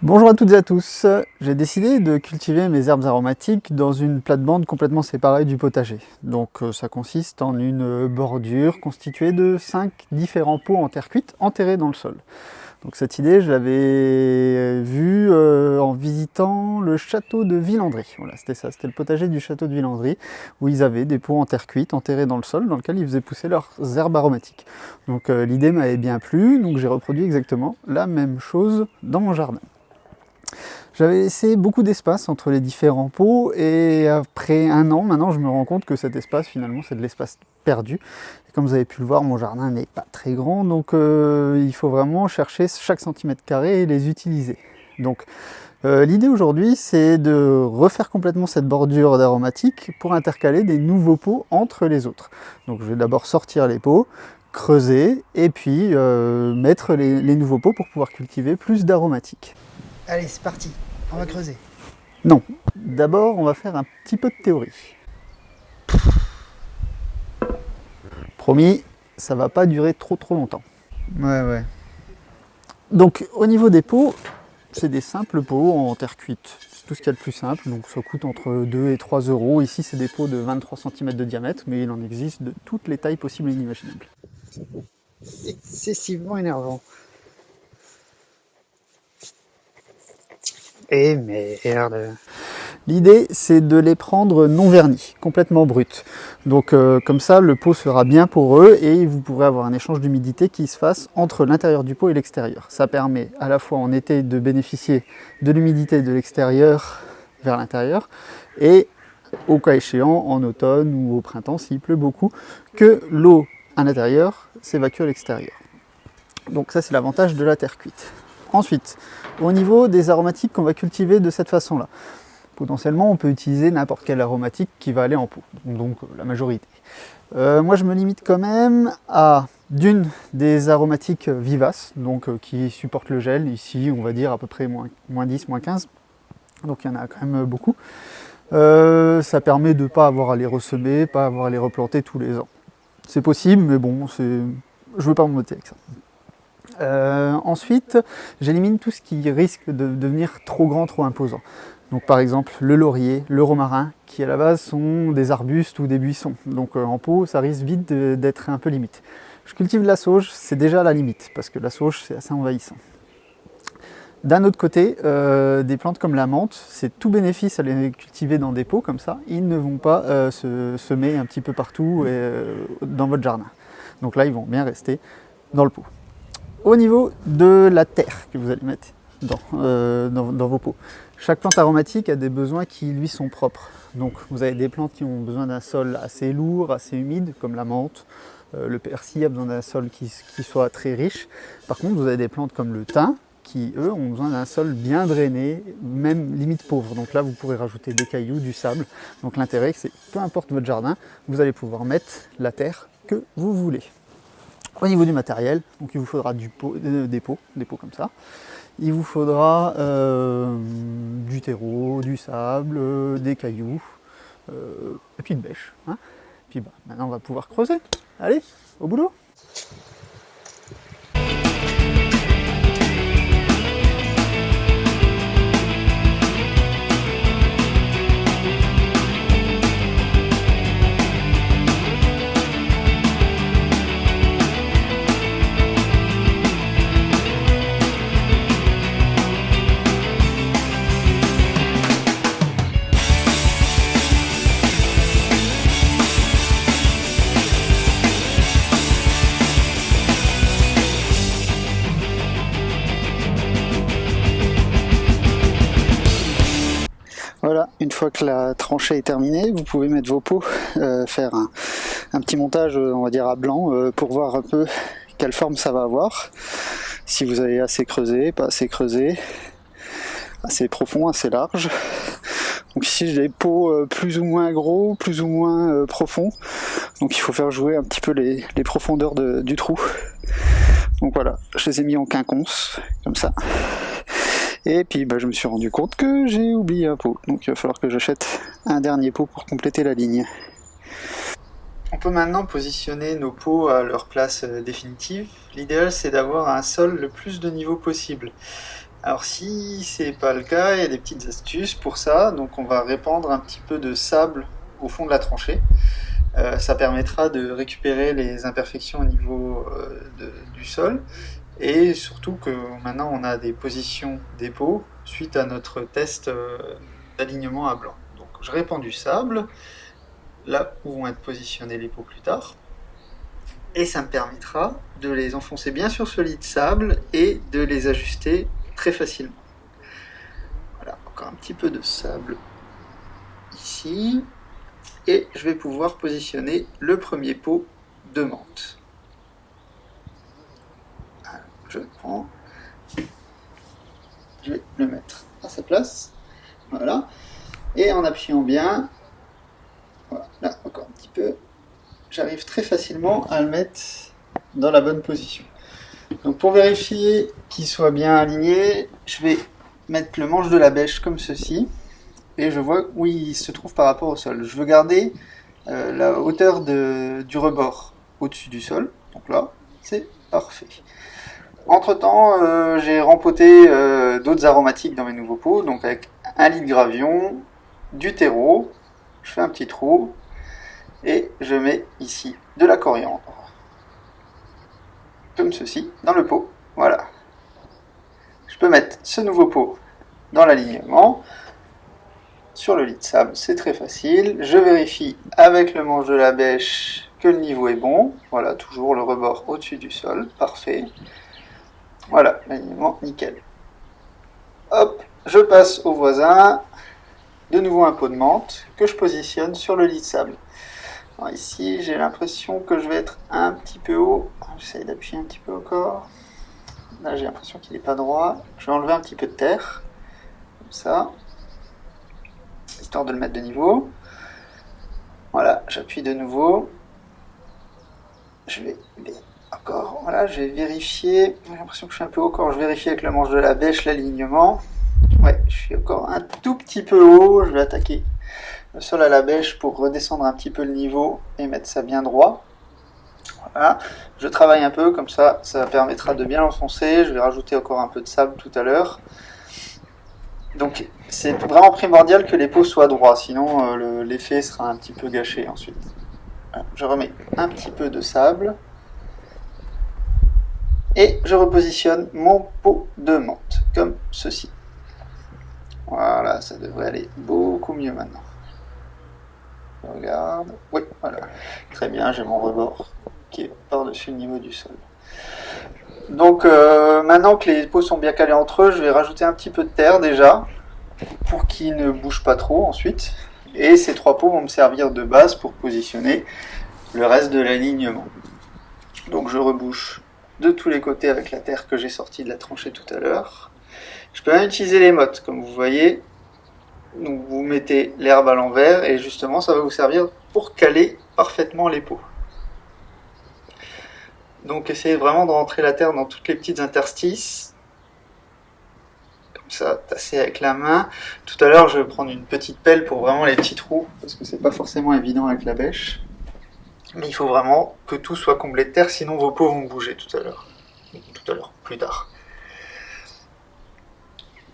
Bonjour à toutes et à tous, j'ai décidé de cultiver mes herbes aromatiques dans une plate-bande complètement séparée du potager. Donc ça consiste en une bordure constituée de 5 différents pots en terre cuite enterrés dans le sol. Donc cette idée, je l'avais vue en visitant le château de Villandry. Voilà, c'était ça, c'était le potager du château de Villandry, où ils avaient des pots en terre cuite enterrés dans le sol, dans lequel ils faisaient pousser leurs herbes aromatiques. Donc l'idée m'avait bien plu, donc j'ai reproduit exactement la même chose dans mon jardin. J'avais laissé beaucoup d'espace entre les différents pots et après un an, maintenant je me rends compte que cet espace finalement c'est de l'espace perdu. Et comme vous avez pu le voir, mon jardin n'est pas très grand, donc il faut vraiment chercher chaque centimètre carré et les utiliser. Donc l'idée aujourd'hui c'est de refaire complètement cette bordure d'aromatique pour intercaler des nouveaux pots entre les autres. Donc je vais d'abord sortir les pots, creuser et puis mettre les nouveaux pots pour pouvoir cultiver plus d'aromatiques. Allez, c'est parti, on va creuser. Non, d'abord on va faire un petit peu de théorie. Promis, ça va pas durer trop longtemps. Ouais. Donc au niveau des pots, c'est des simples pots en terre cuite. Tout ce qu'il y a de plus simple, donc ça coûte entre 2 et 3 euros. Ici c'est des pots de 23 cm de diamètre, mais il en existe de toutes les tailles possibles et inimaginables. Excessivement énervant. Et merde. L'idée, c'est de les prendre non vernis, complètement bruts. Donc comme ça, le pot sera bien poreux et vous pourrez avoir un échange d'humidité qui se fasse entre l'intérieur du pot et l'extérieur. Ça permet à la fois en été de bénéficier de l'humidité de l'extérieur vers l'intérieur et au cas échéant, en automne ou au printemps, s'il pleut beaucoup, que l'eau à l'intérieur s'évacue à l'extérieur. Donc ça, c'est l'avantage de la terre cuite. Ensuite, au niveau des aromatiques qu'on va cultiver de cette façon-là, potentiellement on peut utiliser n'importe quelle aromatique qui va aller en pot, donc la majorité. Moi je me limite quand même à des aromatiques vivaces, donc qui supportent le gel, ici on va dire à peu près moins 10, moins 15, donc il y en a quand même beaucoup. Ça permet de ne pas avoir à les ressemer, pas avoir à les replanter tous les ans. C'est possible, mais bon, je ne veux pas m'embêter avec ça. Ensuite, j'élimine tout ce qui risque de devenir trop grand, trop imposant. Donc par exemple le laurier, le romarin, qui à la base sont des arbustes ou des buissons. Donc en pot, ça risque vite d'être un peu limite. Je cultive la sauge, c'est déjà la limite, parce que la sauge c'est assez envahissant. D'un autre côté, des plantes comme la menthe, c'est tout bénéfice à les cultiver dans des pots comme ça. Ils ne vont pas se semer un petit peu partout dans votre jardin. Donc là, ils vont bien rester dans le pot. Au niveau de la terre que vous allez mettre dans vos pots, chaque plante aromatique a des besoins qui lui sont propres. Donc vous avez des plantes qui ont besoin d'un sol assez lourd, assez humide, comme la menthe. Le persil a besoin d'un sol qui soit très riche. Par contre, vous avez des plantes comme le thym, qui eux ont besoin d'un sol bien drainé, même limite pauvre. Donc là, vous pourrez rajouter des cailloux, du sable. Donc l'intérêt, c'est peu importe votre jardin, vous allez pouvoir mettre la terre que vous voulez. Au niveau du matériel, donc il vous faudra des pots comme ça. Il vous faudra du terreau, du sable, des cailloux, et puis une bêche. Hein. Puis maintenant on va pouvoir creuser. Allez, au boulot! Voilà, une fois que la tranchée est terminée, vous pouvez mettre vos pots, faire un petit montage, on va dire à blanc, pour voir un peu quelle forme ça va avoir. Si vous avez assez creusé, pas assez creusé, assez profond, assez large. Donc ici j'ai des pots plus ou moins gros, plus ou moins profonds. Donc il faut faire jouer un petit peu les profondeurs du trou. Donc voilà, je les ai mis en quinconce, comme ça. Et puis je me suis rendu compte que j'ai oublié un pot. Donc il va falloir que j'achète un dernier pot pour compléter la ligne. On peut maintenant positionner nos pots à leur place définitive. L'idéal c'est d'avoir un sol le plus de niveau possible. Alors si c'est pas le cas, il y a des petites astuces pour ça. Donc on va répandre un petit peu de sable au fond de la tranchée. Ça permettra de récupérer les imperfections au niveau du sol. Et surtout que maintenant on a des positions des pots suite à notre test d'alignement à blanc. Donc je répands du sable là où vont être positionnés les pots plus tard. Et ça me permettra de les enfoncer bien sur ce lit de sable et de les ajuster très facilement. Voilà, encore un petit peu de sable ici. Et je vais pouvoir positionner le premier pot de menthe. Alors, je prends, je vais le mettre à sa place. Voilà. Et en appuyant bien, voilà, là encore un petit peu, j'arrive très facilement à le mettre dans la bonne position. Donc pour vérifier qu'il soit bien aligné, je vais mettre le manche de la bêche comme ceci. Et je vois où il se trouve par rapport au sol. Je veux garder la hauteur du rebord au-dessus du sol. Donc là, c'est parfait. Entre temps, j'ai rempoté d'autres aromatiques dans mes nouveaux pots. Donc avec 1 litre de gravion, du terreau, je fais un petit trou et je mets ici de la coriandre. Comme ceci, dans le pot. Voilà. Je peux mettre ce nouveau pot dans l'alignement. Sur le lit de sable, c'est très facile. Je vérifie avec le manche de la bêche que le niveau est bon. Voilà, toujours le rebord au-dessus du sol. Parfait. Voilà, l'alignement, nickel. Hop, je passe au voisin. De nouveau un pot de menthe que je positionne sur le lit de sable. Alors ici, j'ai l'impression que je vais être un petit peu haut. J'essaye d'appuyer un petit peu encore. Là, j'ai l'impression qu'il n'est pas droit. Je vais enlever un petit peu de terre. Comme ça. Histoire de le mettre de niveau. Voilà, j'appuie de nouveau. Je vais encore, voilà, je vais vérifier. J'ai l'impression que je suis un peu haut quand je vérifie avec le manche de la bêche l'alignement. Ouais, je suis encore un tout petit peu haut. Je vais attaquer le sol à la bêche pour redescendre un petit peu le niveau et mettre ça bien droit. Voilà, je travaille un peu comme ça, ça permettra de bien l'enfoncer. Je vais rajouter encore un peu de sable tout à l'heure. Donc c'est vraiment primordial que les pots soient droits, sinon l'effet sera un petit peu gâché ensuite. Je remets un petit peu de sable et je repositionne mon pot de menthe comme ceci. Voilà, ça devrait aller beaucoup mieux maintenant. Je regarde, oui, voilà, très bien, j'ai mon rebord qui est par-dessus le niveau du sol. Donc maintenant que les pots sont bien calés entre eux, je vais rajouter un petit peu de terre déjà pour qu'ils ne bougent pas trop ensuite. Et ces 3 pots vont me servir de base pour positionner le reste de l'alignement. Donc je rebouche de tous les côtés avec la terre que j'ai sortie de la tranchée tout à l'heure. Je peux même utiliser les mottes, comme vous voyez. Donc vous mettez l'herbe à l'envers et justement ça va vous servir pour caler parfaitement les pots. Donc essayez vraiment de rentrer la terre dans toutes les petites interstices. Comme ça, tasser avec la main. Tout à l'heure je vais prendre une petite pelle pour vraiment les petits trous, parce que c'est pas forcément évident avec la bêche. Mais il faut vraiment que tout soit comblé de terre, sinon vos pots vont bouger tout à l'heure. Plus tard.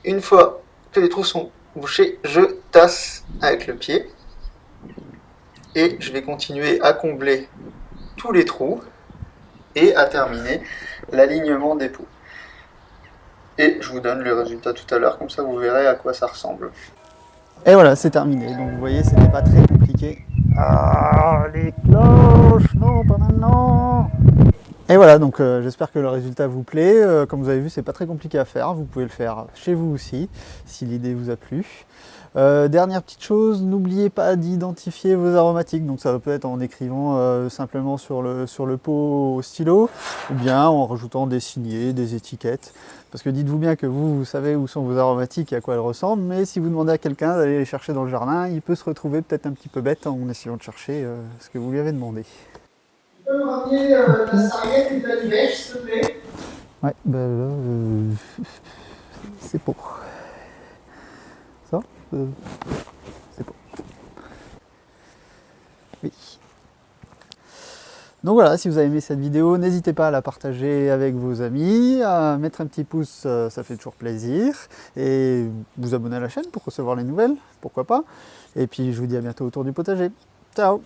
Une fois que les trous sont bouchés, je tasse avec le pied. Et je vais continuer à combler tous les trous et à terminer l'alignement des pots. Et je vous donne le résultat tout à l'heure, comme ça vous verrez à quoi ça ressemble. Et voilà, c'est terminé. Donc vous voyez, c'était pas très compliqué. Ah, les cloches, non, pas maintenant. Et voilà, donc j'espère que le résultat vous plaît. Comme vous avez vu, c'est pas très compliqué à faire. Vous pouvez le faire chez vous aussi, si l'idée vous a plu. Dernière petite chose, n'oubliez pas d'identifier vos aromatiques. Donc ça peut être en écrivant simplement sur le pot au stylo, ou bien en rajoutant des signets, des étiquettes. Parce que dites-vous bien que vous savez où sont vos aromatiques et à quoi elles ressemblent, mais si vous demandez à quelqu'un d'aller les chercher dans le jardin, il peut se retrouver peut-être un petit peu bête en essayant de chercher ce que vous lui avez demandé. Tu peux me ramener la sarriette et de la bêche, s'il te plaît? Ouais, ben là, c'est pour. Ça c'est pour. Oui. Donc voilà, si vous avez aimé cette vidéo, n'hésitez pas à la partager avec vos amis, à mettre un petit pouce, ça fait toujours plaisir, et vous abonner à la chaîne pour recevoir les nouvelles, pourquoi pas. Et puis je vous dis à bientôt autour du potager. Ciao!